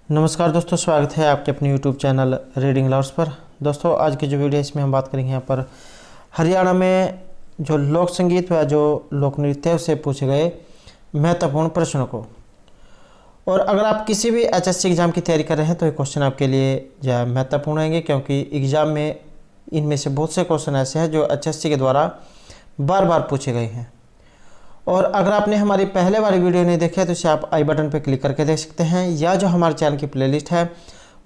नमस्कार दोस्तों, स्वागत है आपके अपने YouTube चैनल रीडिंग लवर्स पर। दोस्तों आज की जो वीडियो है इसमें हम बात करेंगे यहाँ पर हरियाणा में जो लोक संगीत व जो लोक नृत्य से पूछे गए महत्वपूर्ण प्रश्नों को। और अगर आप किसी भी HSC एग्ज़ाम की तैयारी कर रहे हैं तो ये क्वेश्चन आपके लिए जो महत्वपूर्ण रहेंगे, क्योंकि एग्ज़ाम में इनमें से बहुत से क्वेश्चन ऐसे हैं जो HSC के द्वारा बार बार पूछे गए हैं। और अगर आपने हमारी पहले वाली वीडियो नहीं देखी है तो इसे आप आई बटन पर क्लिक करके देख सकते हैं, या जो हमारे चैनल की प्लेलिस्ट है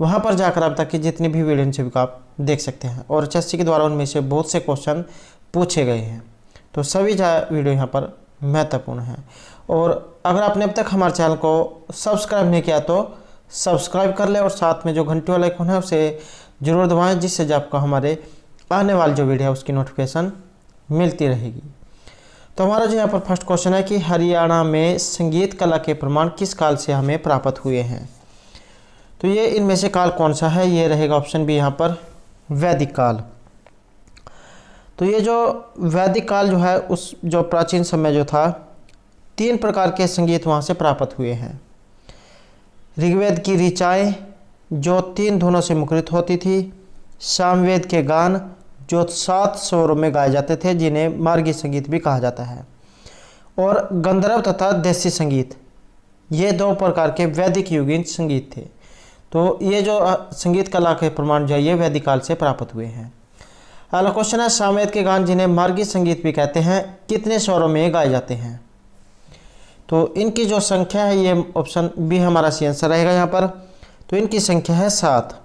वहां पर जाकर आप तक की जितनी भी वीडियो हैं सभी को आप देख सकते हैं। और HSC के द्वारा उनमें से बहुत से क्वेश्चन पूछे गए हैं, तो सभी वीडियो यहाँ पर महत्वपूर्ण है। और अगर आपने अब तक हमारे चैनल को सब्सक्राइब नहीं किया तो सब्सक्राइब कर ले और साथ में जो घंटी वाला आइकन है उसे ज़रूर दबाएँ, जिससे जब आपको हमारे आने वाली जो वीडियो है उसकी नोटिफिकेशन मिलती रहेगी। तो हमारा जो यहाँ पर फर्स्ट क्वेश्चन है कि हरियाणा में संगीत कला के प्रमाण किस काल से हमें प्राप्त हुए हैं। तो ये इनमें से काल कौन सा है, ये रहेगा ऑप्शन बी यहाँ पर वैदिक काल। तो ये जो वैदिक काल जो है उस जो प्राचीन समय जो था, 3 प्रकार के संगीत वहाँ से प्राप्त हुए हैं। ऋग्वेद की ऋचाएँ जो 3 धुनों से मुखरित होती थी, सामवेद के गान जो 7 स्वरों में गाए जाते थे जिन्हें मार्गी संगीत भी कहा जाता है, और गंधर्व तथा देसी संगीत, ये 2 प्रकार के वैदिक युगीन संगीत थे। तो ये जो संगीत कला के प्रमाण जो है ये वैदिक काल से प्राप्त हुए हैं। अगला क्वेश्चन है सामवेद के गान जिन्हें मार्गी संगीत भी कहते हैं कितने स्वरों में गाए जाते हैं। तो इनकी जो संख्या है ये ऑप्शन बी हमारा सी आंसर रहेगा यहाँ पर। तो इनकी संख्या है 7।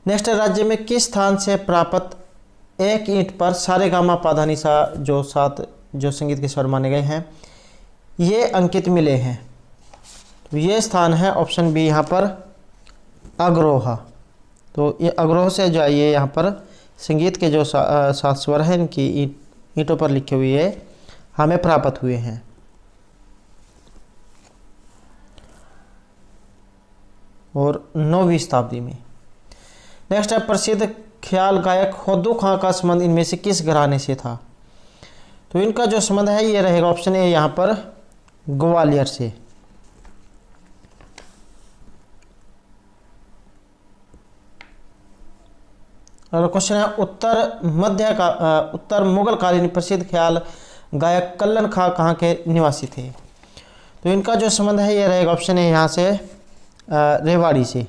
नेक्स्ट, राज्य में किस स्थान से प्राप्त एक ईंट पर सारे गामा पाधानीसा जो 7 जो संगीत के स्वर माने गए हैं ये अंकित मिले हैं। तो ये स्थान है ऑप्शन बी यहाँ पर अग्रोहा। तो ये अग्रोह से जो है ये यहाँ पर संगीत के जो 7 स्वर हैं इनकी ईंटों पर लिखे हुए हमें प्राप्त हुए हैं। और 9वीं शताब्दी में। नेक्स्ट है प्रसिद्ध ख्याल गायक होदू खां का संबंध इनमें से किस घराने से था। तो इनका जो संबंध है ये रहेगा ऑप्शन ए यहाँ पर ग्वालियर से। और क्वेश्चन है उत्तर मुगल कालीन प्रसिद्ध ख्याल गायक कल्लन खां कहाँ के निवासी थे। तो इनका जो संबंध है ये रहेगा ऑप्शन ए यहाँ से रेवाड़ी से।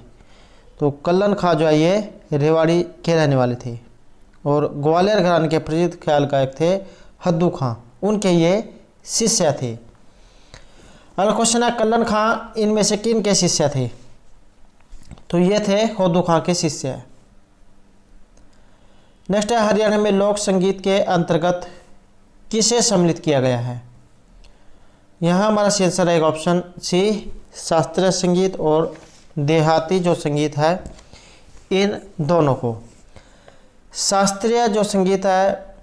तो कल्लन खां जो है ये रेवाड़ी के रहने वाले थे, और ग्वालियर घराने के प्रसिद्ध ख्याल गायक थे हद्दू खां, उनके ये शिष्य थे। अगला क्वेश्चन है कल्लन खां इनमें से किन के शिष्य थे। तो ये थे हद्दू खां के शिष्य। नेक्स्ट है हरियाणा में लोक संगीत के अंतर्गत किसे सम्मिलित किया गया है। यहाँ हमारा सी आंसर रहेगा ऑप्शन सी शास्त्रीय संगीत और देहाती जो संगीत है इन दोनों को। शास्त्रीय जो संगीत है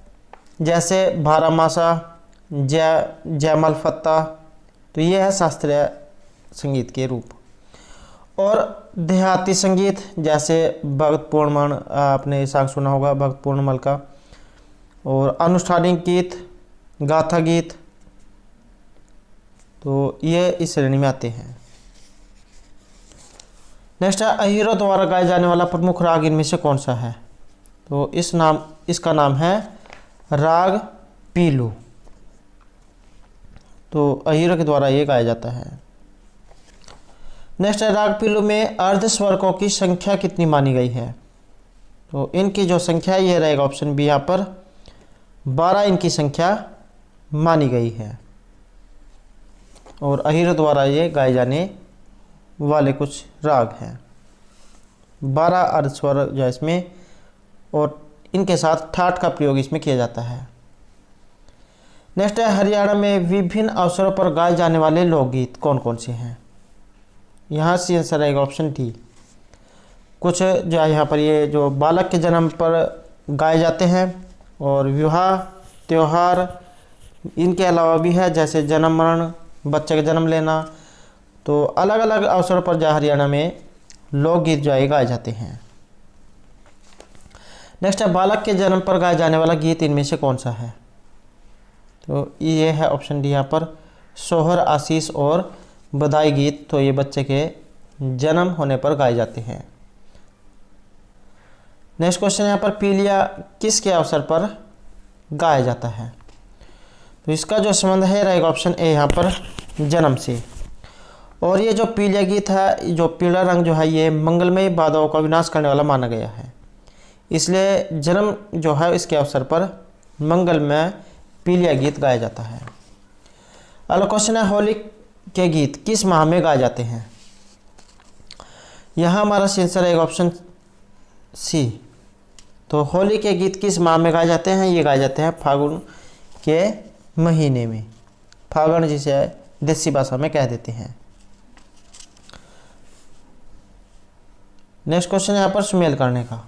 जैसे बारामासा, जयमल फत्ता, तो ये है शास्त्रीय संगीत के रूप। और देहाती संगीत जैसे भगत पूर्णमल, आपने सांग सुना होगा भगत पूर्णमल का, और अनुष्ठानिक गीत, गाथा गीत, तो ये इस श्रेणी में आते हैं। नेक्स्ट है अहीरों द्वारा गाया जाने वाला प्रमुख राग इनमें से कौन सा है। तो इसका नाम है राग पीलू। तो अहीरों के द्वारा ये गाया जाता है। नेक्स्ट है राग पीलू में अर्धस्वरकों की संख्या कितनी मानी गई है। तो इनकी जो संख्या है ये रहेगा ऑप्शन बी यहाँ पर 12 इनकी संख्या मानी गई है। और अहीरों द्वारा ये गाए जाने वाले कुछ राग हैं। 12 अर्धस्वर जो है इसमें, और इनके साथ ठाठ का प्रयोग इसमें किया जाता है। नेक्स्ट है हरियाणा में विभिन्न अवसरों पर गाए जाने वाले लोकगीत कौन कौन से हैं। यहाँ से आंसर रहेगा ऑप्शन डी। कुछ जो है यहाँ पर ये जो बालक के जन्म पर गाए जाते हैं, और विवाह त्यौहार इनके अलावा भी है जैसे जन्म मरण, बच्चे का जन्म लेना। तो अलग अलग अवसरों पर जो हरियाणा में लोकगीत जो है गाए जाते हैं। नेक्स्ट है बालक के जन्म पर गाया जाने वाला गीत इनमें से कौन सा है। तो ये है ऑप्शन डी यहाँ पर सोहर, आशीष और बधाई गीत तो ये बच्चे के जन्म होने पर गाए जाते हैं। नेक्स्ट क्वेश्चन यहाँ पर पीलिया किसके अवसर पर गाया जाता है? तो इसका जो संबंध है रहेगा ऑप्शन ए यहाँ पर जन्म से। और ये जो पीलिया गीत है, जो पीला रंग जो है ये मंगलमय बाधाओं का विनाश करने वाला माना गया है, इसलिए जन्म जो है इसके अवसर पर मंगलमय पीलिया गीत गाया जाता है। अगला क्वेश्चन है होली के गीत किस माह में गाए जाते हैं? यहाँ हमारा आंसर रहेगा ऑप्शन सी। तो होली के गीत किस माह में गाए जाते हैं? ये गाए जाते हैं फागुन के महीने में, फागुन जिसे देसी भाषा में कह देते हैं। नेक्स्ट क्वेश्चन यहाँ पर सुमेल करने का।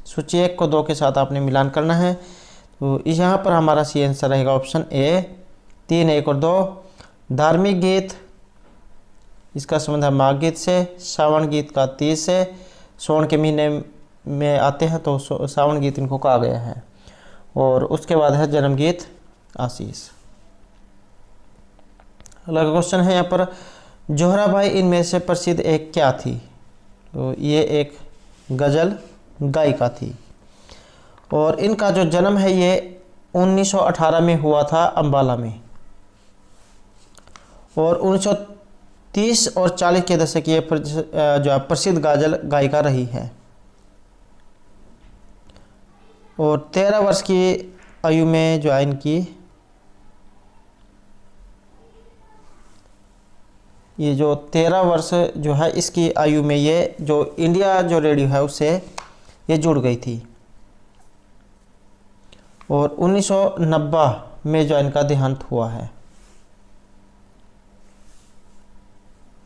सूची 1 को 2 के साथ आपने मिलान करना है। तो यहाँ पर हमारा सी आंसर रहेगा ऑप्शन ए 3, 1 और 2। धार्मिक गीत, इसका संबंध है माघ गीत से। सावन गीत का 30 से, सावन के महीने में आते हैं तो सावन गीत इनको कहा गया है। और उसके बाद है जन्म गीत आशीष। अगला क्वेश्चन है यहाँ पर जोहराबाई इनमें से प्रसिद्ध एक क्या थी? तो ये एक गज़ल गायिका थी और इनका जो जन्म है ये 1918 में हुआ था अम्बाला में। और 1930 और 40 के दशक ये जो प्रसिद्ध गज़ल गायिका रही है। और 13 वर्ष की आयु में जो है इनकी ये जो 13 वर्ष जो है इसकी आयु में ये जो इंडिया जो रेडियो है उससे ये जुड़ गई थी। और 1990 में जो इनका देहांत हुआ है।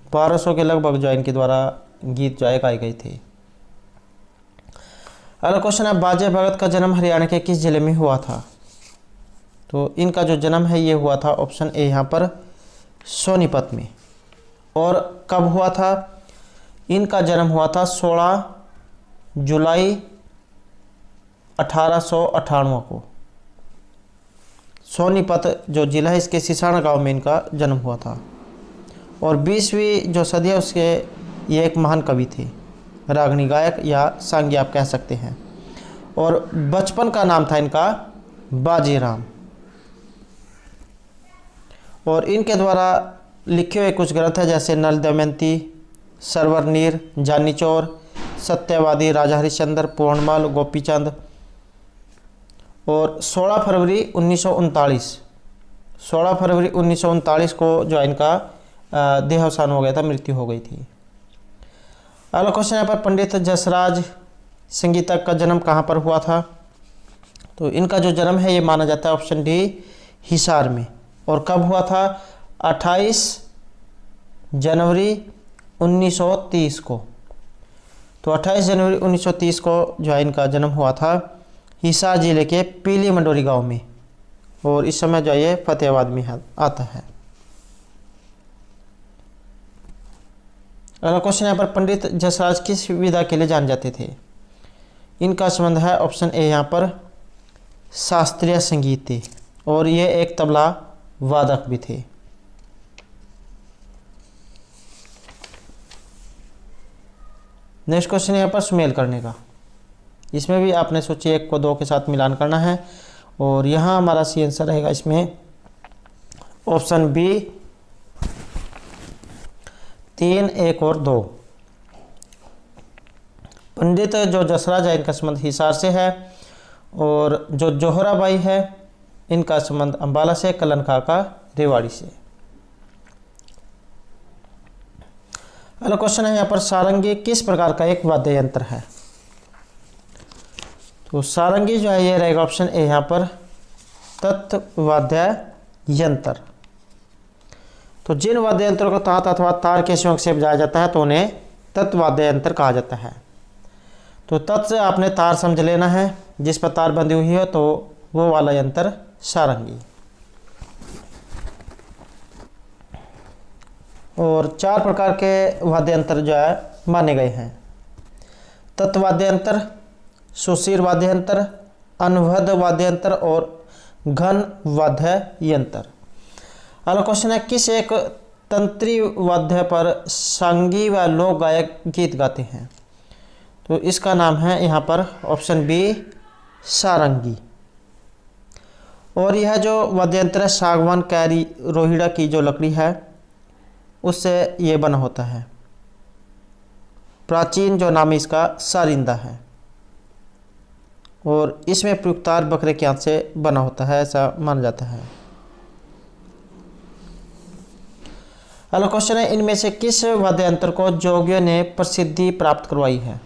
1200 के लगभग जो इनके द्वारा गीत जो है गाए गए थे। अगला क्वेश्चन है बाजे भगत का जन्म हरियाणा के किस जिले में हुआ था? तो इनका जो जन्म है ये हुआ था ऑप्शन ए यहाँ पर सोनीपत में। और कब हुआ था? इनका जन्म हुआ था 16 जुलाई 1898 को। सोनीपत जो जिला है इसके सिसाना गांव में इनका जन्म हुआ था। और 20वीं जो सदी है उसके ये एक महान कवि थे, रागनी गायक या सांगी आप कह सकते हैं। और बचपन का नाम था इनका बाजीराम। और इनके द्वारा लिखे हुए कुछ ग्रंथ हैं जैसे नल दमयंती, सरवर नीर, जानी चोर, सत्यवादी, राजा हरिश्चंद्र, पूर्णमल, गोपीचंद। और 16 फरवरी 1939 को जो इनका देहावसान हो गया था, मृत्यु हो गई थी। अगला क्वेश्चन यहाँ पर पंडित जसराज संगीतज्ञ का जन्म कहाँ पर हुआ था? तो इनका जो जन्म है ये माना जाता है ऑप्शन डी हिसार में। और कब हुआ था? 28 जनवरी 1930 को। तो 28 जनवरी 1930 को जो है इनका जन्म हुआ था हिसार जिले के पीली मंडोरी गांव में। और इस समय जो ये फतेहाबाद में आता है। अगला क्वेश्चन यहाँ पर पंडित जसराज किस विधा के लिए जाने जाते थे? इनका संबंध है ऑप्शन ए यहाँ पर शास्त्रीय संगीत थे। और ये एक तबला वादक भी थे। नेक्स्ट क्वेश्चन यहाँ पर सुमेल करने का। इसमें भी आपने सूची 1 को 2 के साथ मिलान करना है। और यहाँ हमारा सी आंसर रहेगा इसमें ऑप्शन बी 3, 1 और 2। पंडित जो जसराज है इनका संबंध हिसार से है। और जो जोहराबाई है इनका संबंध अंबाला से, कलन का रेवाड़ी से। अगला क्वेश्चन है यहाँ पर सारंगी किस प्रकार का एक वाद्य यंत्र है? तो सारंगी जो है ये रहेगा ऑप्शन ए यहाँ पर तत्वाद्य यंत्र। तो जिन वाद्य यंत्रों को तात अथवा तार के संयोग से बजाया जाता है तो उन्हें तत्वाद्य यंत्र कहा जाता है। तो तत् से आपने तार समझ लेना है, जिस पर तार बंधी हुई हो तो वो वाला यंत्र सारंगी। और 4 प्रकार के वाद्य यंत्र जो है माने गए हैं। तत्वाद्य यंत्र, सुशीर वाद्य यंत्र, अनुबद्ध वाद्य यंत्र और घन वाद्य यंत्र। अगला क्वेश्चन है किस एक तंत्री वाद्य पर सांगी व लोक गायक गीत गाते हैं? तो इसका नाम है यहाँ पर ऑप्शन बी सारंगी। और यह जो वाद्य यंत्र है सागवान, कैरी, रोहिड़ा की जो लकड़ी है उससे ये बना होता है। प्राचीन जो नाम इसका सारिंदा है और इसमें प्रयुक्तार बकरे के आंत से बना होता है, ऐसा माना जाता है। अगला क्वेश्चन है, इनमें से किस वाद्य यंत्र को जोगियों ने प्रसिद्धि प्राप्त करवाई है?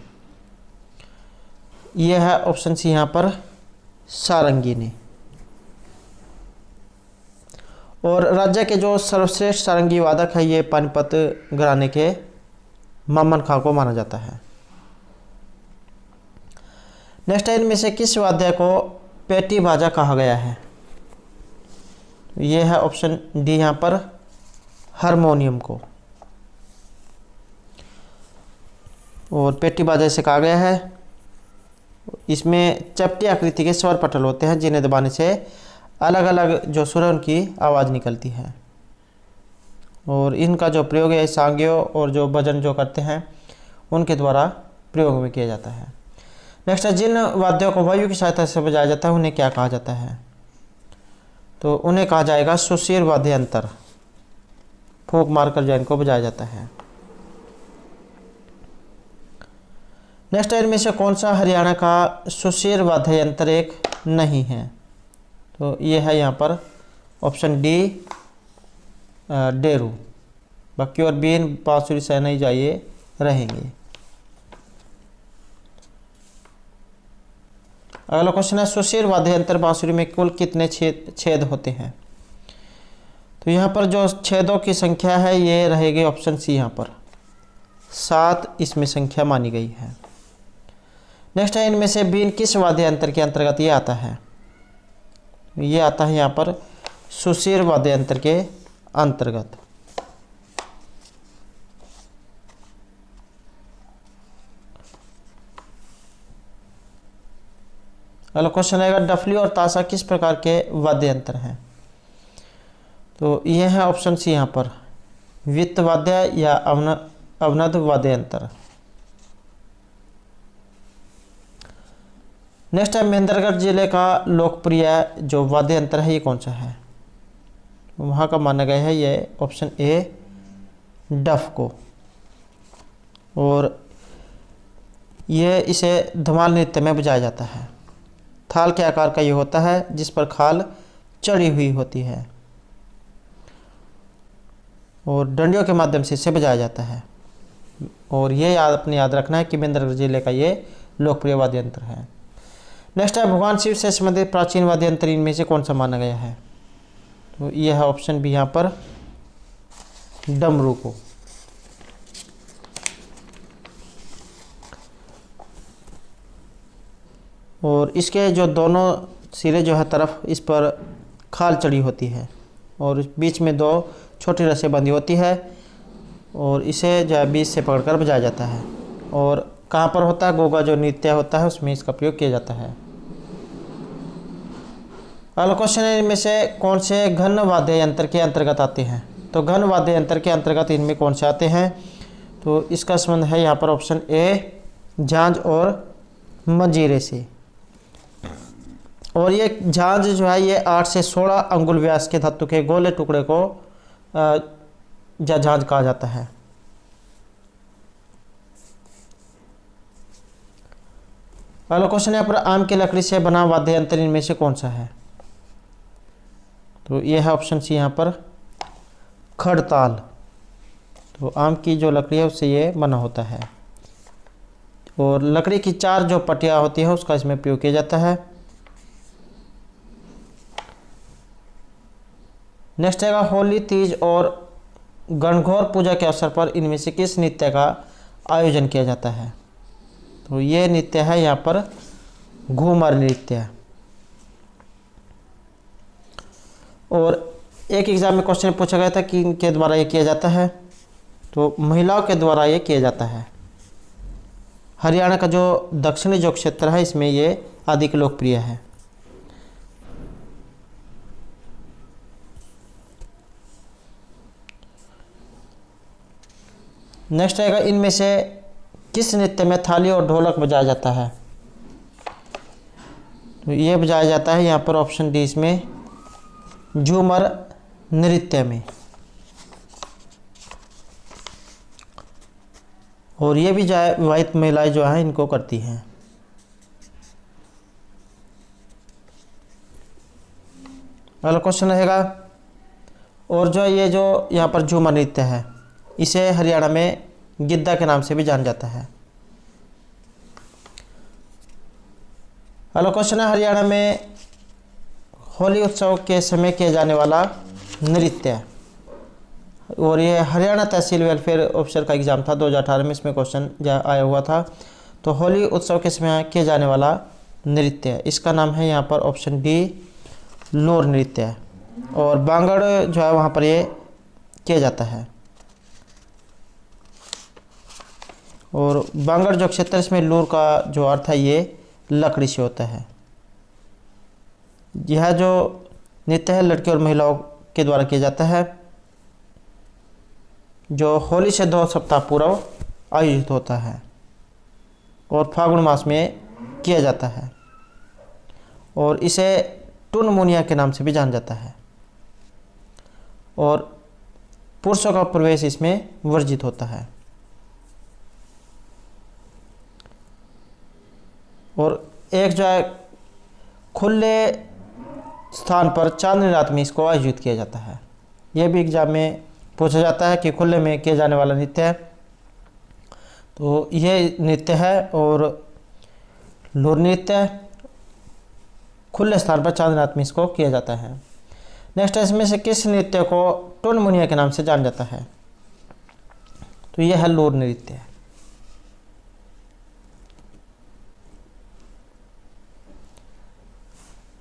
यह है ऑप्शन सी यहाँ पर सारंगी ने। और राज्य के जो सर्वश्रेष्ठ सारंगी वादक है ये पानीपत घराने के मामन खां को माना जाता है। नेक्स्ट है, इनमें से किस वाद्य को पेटी बाजा कहा गया है? यह है ऑप्शन डी यहाँ पर हारमोनियम को। और पेटी बाजा से कहा गया है, इसमें चपटी आकृति के स्वर पटल होते हैं जिन्हें दबाने से अलग अलग जो सुर है उनकी आवाज़ निकलती है। और इनका जो प्रयोग है सांगियों और जो भजन जो करते हैं उनके द्वारा प्रयोग में किया जाता है। नेक्स्ट है, जिन वाद्यों को वायु की सहायता से बजाया जाता है उन्हें क्या कहा जाता है? तो उन्हें कहा जाएगा सुशीर वाद्य यंत्र। फूंक मारकर जो इनको बजाया जाता है। नेक्स्ट है, इनमें से कौन सा हरियाणा का सुशीर वाद्य यंत्र एक नहीं है? तो ये है यहाँ पर ऑप्शन डी डेरू। बाकी और बीन, बांसुरी, शहनाई जाइए रहेंगे। अगला क्वेश्चन है, सुशीर वाद्य यंत्र बांसुरी में कुल कितने छेद होते हैं? तो यहाँ पर जो छेदों की संख्या है ये रहेगी ऑप्शन सी यहाँ पर 7 इसमें संख्या मानी गई है। नेक्स्ट है, इनमें से बीन किस वाद्य यंत्र के अंतर्गत ये आता है? ये आता है यहाँ पर सुशीर वाद्य यंत्र के अंतर्गत। अगला क्वेश्चन आएगा, डफली और ताशा किस प्रकार के वाद्य यंत्र हैं? तो ये है ऑप्शन सी यहाँ पर वित्त वाद्य या अवनद वाद्य यंत्र। नेक्स्ट है, महेंद्रगढ़ जिले का लोकप्रिय जो वाद्य यंत्र है ये कौन सा है? वहाँ का माना गया है ये ऑप्शन ए डफ को। और ये इसे धमाल नृत्य में बजाया जाता है। थाल के आकार का ये होता है जिस पर खाल चढ़ी हुई होती है और डंडियों के माध्यम से इसे बजाया जाता है। और ये अपने याद रखना है कि महेंद्रगढ़ जिले का ये लोकप्रिय वाद्य यंत्र है। नेक्स्ट है, भगवान शिव से संबंधित प्राचीन वाद्य यंत्र इनमें से कौन सा माना गया है? तो यह है ऑप्शन बी यहाँ पर डमरू को। और इसके जो दोनों सिरे जो है तरफ इस पर खाल चढ़ी होती है और बीच में 2 छोटी रस्सें बंधी होती है और इसे जो है बीच से पकड़कर बजाया जाता है। और कहाँ पर होता है? गोगा जो नृत्य होता है उसमें इसका प्रयोग किया जाता है। अगला क्वेश्चन है, इनमें से कौन से घन वाद्य यंत्र के अंतर्गत आते हैं? तो घन वाद्य यंत्र के अंतर्गत इनमें कौन से आते हैं? तो इसका संबंध है यहाँ पर ऑप्शन ए झांझ और मंजीरे से। और ये झांझ जो है ये 8 से 16 अंगुल व्यास के धातु के गोले टुकड़े को झांझ कहा जाता है। अगला क्वेश्चन यहाँ पर आम की लकड़ी से बना वाद्य यंत्र इनमें से कौन सा है? तो ये है ऑप्शन सी यहाँ पर खड़ताल। तो आम की जो लकड़ी है उससे ये बना होता है और लकड़ी की 4 जो पटिया होती है उसका इसमें प्रयोग किया जाता है। नेक्स्ट है, होली, तीज और गणगौर पूजा के अवसर पर इनमें से किस नृत्य का आयोजन किया जाता है? तो ये नृत्य है यहाँ पर घूमर नृत्य। और एक एग्जाम में क्वेश्चन पूछा गया था कि इनके द्वारा ये किया जाता है, तो महिलाओं के द्वारा ये किया जाता है। हरियाणा का जो दक्षिणी जो क्षेत्र है इसमें ये अधिक लोकप्रिय है। नेक्स्ट आएगा, इनमें से किस नृत्य में थाली और ढोलक बजाया जाता है? तो ये बजाया जाता है यहाँ पर ऑप्शन डी इसमें झूमर नृत्य में। और ये भी विवाहित महिलाएं जो हैं इनको करती हैं। अगला क्वेश्चन रहेगा, और जो ये जो यहाँ पर झूमर नृत्य है इसे हरियाणा में गिद्दा के नाम से भी जाना जाता है। अगला क्वेश्चन है, हरियाणा में होली उत्सव के समय किया जाने वाला नृत्य, और ये हरियाणा तहसील वेलफेयर ऑफिसर का एग्जाम था 2018 में, इसमें क्वेश्चन आया हुआ था। तो होली उत्सव के समय किया जाने वाला नृत्य, इसका नाम है यहाँ पर ऑप्शन डी लोर नृत्य। और बांगड़ जो है वहाँ पर ये किया जाता है। और बांगड़ जो क्षेत्र, इसमें लोर का जो अर्थ है ये लकड़ी से होता है। यह जो नृत्य है लड़की और महिलाओं के द्वारा किया जाता है, जो होली से 2 सप्ताह पूर्व आयोजित होता है और फागुन मास में किया जाता है। और इसे टुन मुनिया के नाम से भी जाना जाता है। और पुरुषों का प्रवेश इसमें वर्जित होता है। और एक जो है खुले स्थान पर चांदनी रात में इसको आयोजित किया जाता है। यह भी एग्जाम में पूछा जाता है कि खुले में किया जाने वाला नृत्य है। तो यह नृत्य है और लोर नृत्य खुले स्थान पर चांदनी रात में इसको किया जाता है। नेक्स्ट है, इसमें से किस नृत्य को टुन मुनिया के नाम से जाना जाता है? तो यह है लोर नृत्य।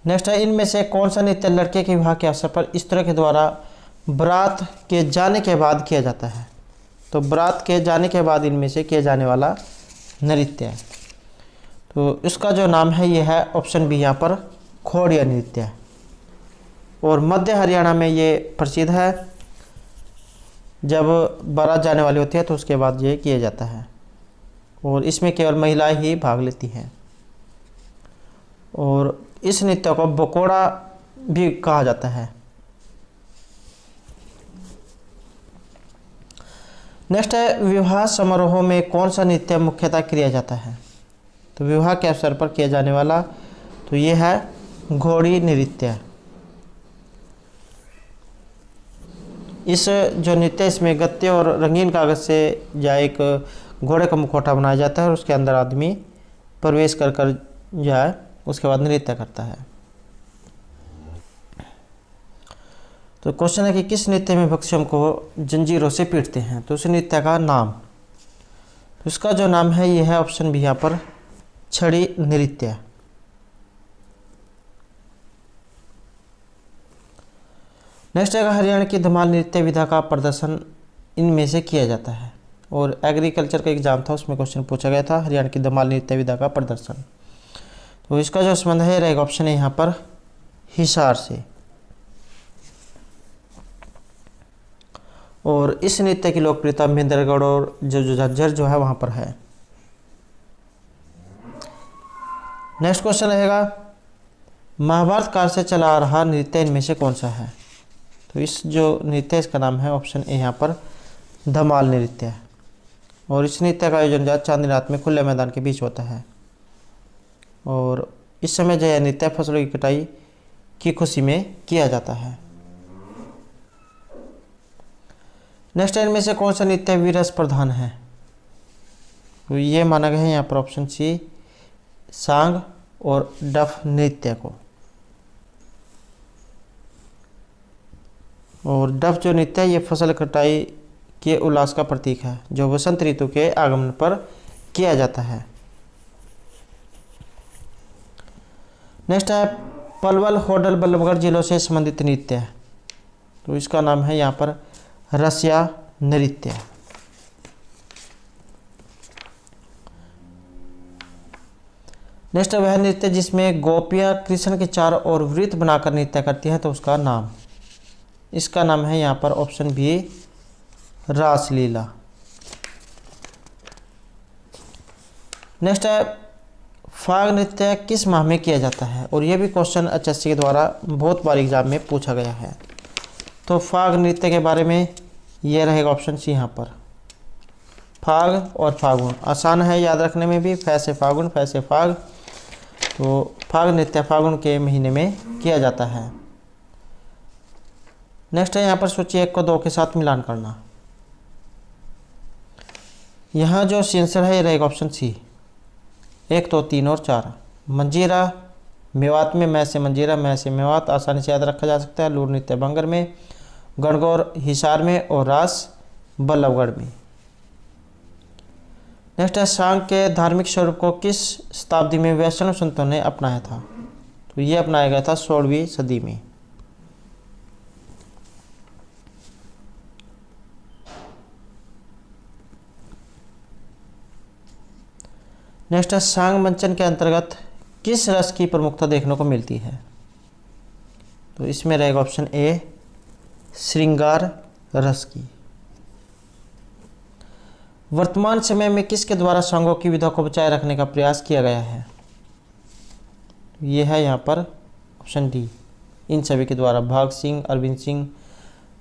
नेक्स्ट है, इनमें से कौन सा नृत्य लड़के के विवाह के अवसर पर स्त्रियों के द्वारा बारात के जाने के बाद किया जाता है? तो बारात के जाने के बाद इनमें से किया जाने वाला नृत्य है। तो इसका जो नाम है यह है ऑप्शन बी यहाँ पर खोड़िया नृत्य। और मध्य हरियाणा में ये प्रसिद्ध है। जब बारात जाने वाली होती है तो उसके बाद ये किया जाता है। और इसमें केवल महिलाएं ही भाग लेती हैं। और इस नृत्य को बकोड़ा भी कहा जाता है। नेक्स्ट है, विवाह समारोह में कौन सा नृत्य मुख्यतः किया जाता है? तो विवाह के अवसर पर किया जाने वाला तो ये है घोड़ी नृत्य। इस जो नृत्य इसमें गत्ते और रंगीन कागज से या एक घोड़े का मुखौटा बनाया जाता है और उसके अंदर आदमी प्रवेश कर कर जाए, उसके बाद नृत्य करता है। तो क्वेश्चन है कि किस नृत्य में भक्ष्यों को जंजीरों से पीटते हैं? तो उस नृत्य का नाम, तो इसका जो नाम है यह है ऑप्शन बी यहाँ पर छड़ी नृत्य। नेक्स्ट है, हरियाणा की धमाल नृत्य विधा का प्रदर्शन इनमें से किया जाता है। और एग्रीकल्चर का एग्जाम था, उसमें क्वेश्चन पूछा गया था हरियाणा की धमाल नृत्य विधा का प्रदर्शन। तो इसका जो संबंध है रहेगा ऑप्शन है यहाँ पर हिसार से। और इस नृत्य की लोकप्रियता महेंद्रगढ़ और जो झज्जर जो है वहाँ पर है। नेक्स्ट क्वेश्चन रहेगा, महाभारत काल से चला आ रहा नृत्य इनमें से कौन सा है? तो इस जो नृत्य इसका नाम है ऑप्शन ए यहाँ पर धमाल नृत्य है। और इस नृत्य का आयोजन चांदनी रात में खुले मैदान के बीच होता है। और इस समय जो है नृत्य फसलों की कटाई की खुशी में किया जाता है। नेक्स्ट इनमें से कौन सा नृत्य वीरस प्रधान है? तो ये माना गया है यहाँ पर ऑप्शन सी सांग और डफ नृत्य को। और डफ जो नृत्य है ये फसल कटाई के उल्लास का प्रतीक है, जो वसंत ऋतु के आगमन पर किया जाता है। नेक्स्ट है, पलवल, होडल, बल्लभगढ़ जिलों से संबंधित नृत्य है। तो इसका नाम है यहाँ पर रसिया नृत्य। नेक्स्ट वह नृत्य जिसमें गोपियाँ कृष्ण के चारों ओर वृत्त बनाकर नृत्य करती हैं, तो उसका नाम, इसका नाम है यहाँ पर ऑप्शन बी रासलीला। नेक्स्ट है फाग नृत्य किस माह में किया जाता है, और यह भी क्वेश्चन एचएससी के द्वारा बहुत बार एग्जाम में पूछा गया है। तो फाग नृत्य के बारे में यह रहेगा ऑप्शन सी यहाँ पर, फाग और फागुन। आसान है याद रखने में भी, फै से फागुन, फै से फाग। तो फाग नृत्य फागुन के महीने में किया जाता है। नेक्स्ट है यहाँ पर सूची 1 को 2 के साथ मिलान करना। यहाँ जो आंसर है ये रहेगा ऑप्शन सी, 1, 2, 3 और 4। मंजीरा मेवात में, मैं से मंजीरा, मैं से मेवात आसानी से याद रखा जा सकता है। लूर नृत्य बंगर में, गणगौर हिसार में और रास बल्लभगढ़ में। नेक्स्ट है सांग के धार्मिक स्वरूप को किस शताब्दी में वैष्णव संतों ने अपनाया था, तो ये अपनाया गया था 16वीं सदी में। नेक्स्ट है सांग मंचन के अंतर्गत किस रस की प्रमुखता देखने को मिलती है, तो इसमें रहेगा ऑप्शन ए, श्रृंगार रस की। वर्तमान समय में किसके द्वारा सांगों की विधा को बचाए रखने का प्रयास किया गया है, यह है यहाँ पर ऑप्शन डी, इन सभी के द्वारा, भाग सिंह, अरविंद सिंह,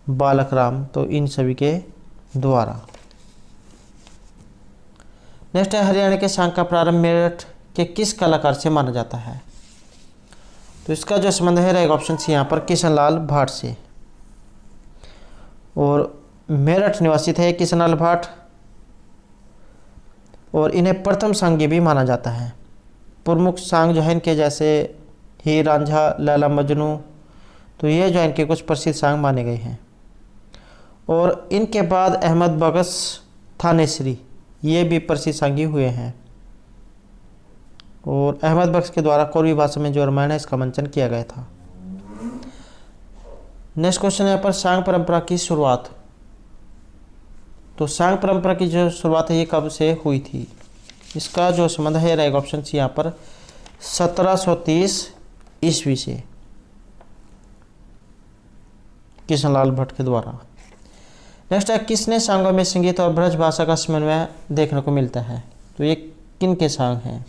बालक राम, तो इन सभी के द्वारा। नेक्स्ट है हरियाणा के सांग का प्रारंभ मेरठ के किस कलाकार से माना जाता है, तो इसका जो संबंध है रहेगा ऑप्शन सी यहाँ पर, किशनलाल भाट से। और मेरठ निवासी थे किशनलाल भाट, और इन्हें प्रथम सांगी भी माना जाता है। प्रमुख सांग जो है इनके जैसे हीर रांझा, लैला मजनू, तो ये जो इनके कुछ प्रसिद्ध सांग माने गए हैं। और इनके बाद अहमद बख्श थानेसरी, ये भी प्रसिद्ध सांगी हुए हैं। और अहमद बख्श के द्वारा कोरवी भाषा में जो रामायण है इसका मंचन किया गया था। नेक्स्ट क्वेश्चन है यहाँ पर सांग परंपरा की शुरुआत, तो सांग परंपरा की जो शुरुआत है ये कब से हुई थी, इसका जो संबंध है रहेगा ऑप्शन सी यहाँ पर, 1730 ईस्वी से, किशनलाल भट्ट के द्वारा। नेक्स्ट है किसने सांगों में संगीत और ब्रज भाषा का समन्वय देखने को मिलता है, तो ये किन के सांग हैं,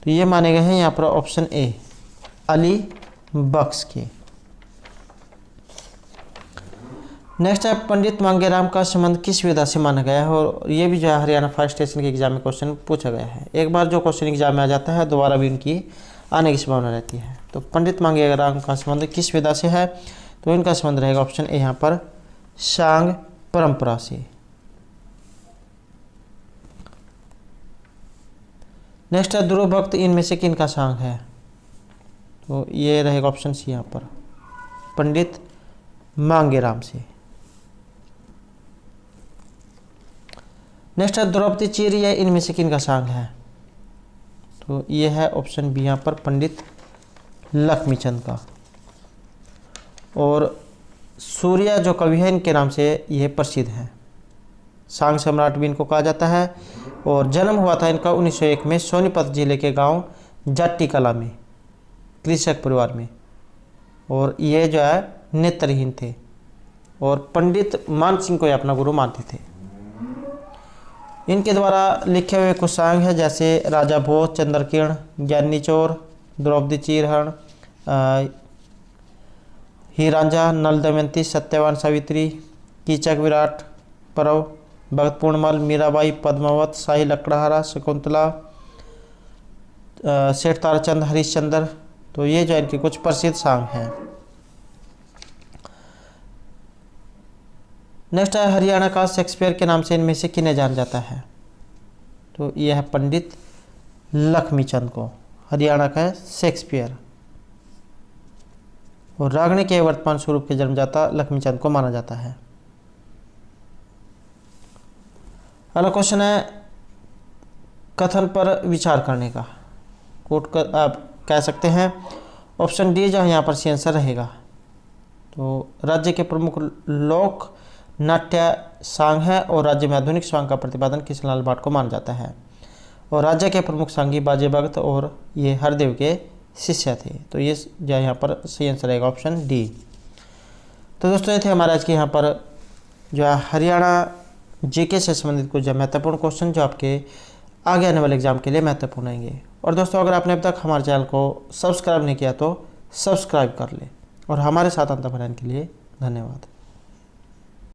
तो ये माने गए हैं यहाँ पर ऑप्शन ए, अली बख्श के। नेक्स्ट है पंडित मांगेराम का संबंध किस विधा से माना गया है, और ये भी जो है हरियाणा फायर स्टेशन के एग्जाम में क्वेश्चन पूछा गया है। एक बार जो क्वेश्चन एग्जाम में आ जाता है दोबारा भी उनकी आने की संभावना रहती है। तो पंडित मांगेराम का संबंध किस विधा से है, तो इनका संबंध रहेगा ऑप्शन ए यहाँ पर, सांग परंपरा से। नेक्स्ट है ध्रुव भक्त इनमें से किन का सांग है, तो ये रहेगा ऑप्शन सी यहाँ पर, पंडित मांगेराम से। नेक्स्ट है द्रौपदी चीर, यह इनमें से किन का सांग है, तो ये है ऑप्शन बी यहाँ पर, पंडित लक्ष्मीचंद का। और सूर्या जो कवि है इनके नाम से यह प्रसिद्ध है, सांग सम्राट भी इनको कहा जाता है। और जन्म हुआ था इनका 1901 में सोनीपत जिले के गांव जाट्टी कला में, कृषक परिवार में। और ये जो है नेत्रहीन थे और पंडित मान सिंह को अपना गुरु मानते थे। इनके द्वारा लिखे हुए कुछ सांग हैं जैसे राजा भोज, चंद्रकिरण, ज्ञानी चोर, द्रौपदी चीरहरण, हीरांझा, नल दमयंती, सत्यवान सावित्री, कीचक विराट परव, भगत पूर्णमल, मीराबाई, पद्मावत, शाही लकड़हारा, शकुंतला, सेठ ताराचंद, हरिश्चंद्र, तो ये जो इनके कुछ प्रसिद्ध सांग हैं। नेक्स्ट है हरियाणा का शेक्सपियर के नाम से इनमें से किन्हें जाना जाता है, तो यह है पंडित लक्ष्मीचंद को, हरियाणा का है शेक्सपियर। और रागनी के वर्तमान स्वरूप के जन्मदाता लक्ष्मीचंद को माना जाता है। अगला क्वेश्चन है कथन पर विचार करने का, कोट कर आप कह सकते हैं ऑप्शन डी जो यहाँ पर सी आंसर रहेगा। तो राज्य के प्रमुख लोक नाट्य सांग है और राज्य में आधुनिक सांग का प्रतिपादन किशनलाल भाट को माना जाता है। और राज्य के प्रमुख सांगी बाजे भगत और ये हरदेव के शिष्य थे, तो ये जो यहाँ पर सही आंसर रहेगा ऑप्शन डी। तो दोस्तों ये थे हमारे आज के यहाँ पर जो है हरियाणा जीके से संबंधित कुछ महत्वपूर्ण क्वेश्चन जो आपके आगे आने वाले एग्ज़ाम के लिए महत्वपूर्ण रहेंगे। और दोस्तों, अगर आपने अब तक हमारे चैनल को सब्सक्राइब नहीं किया तो सब्सक्राइब कर लें। और हमारे साथ अंत रहने के लिए धन्यवाद।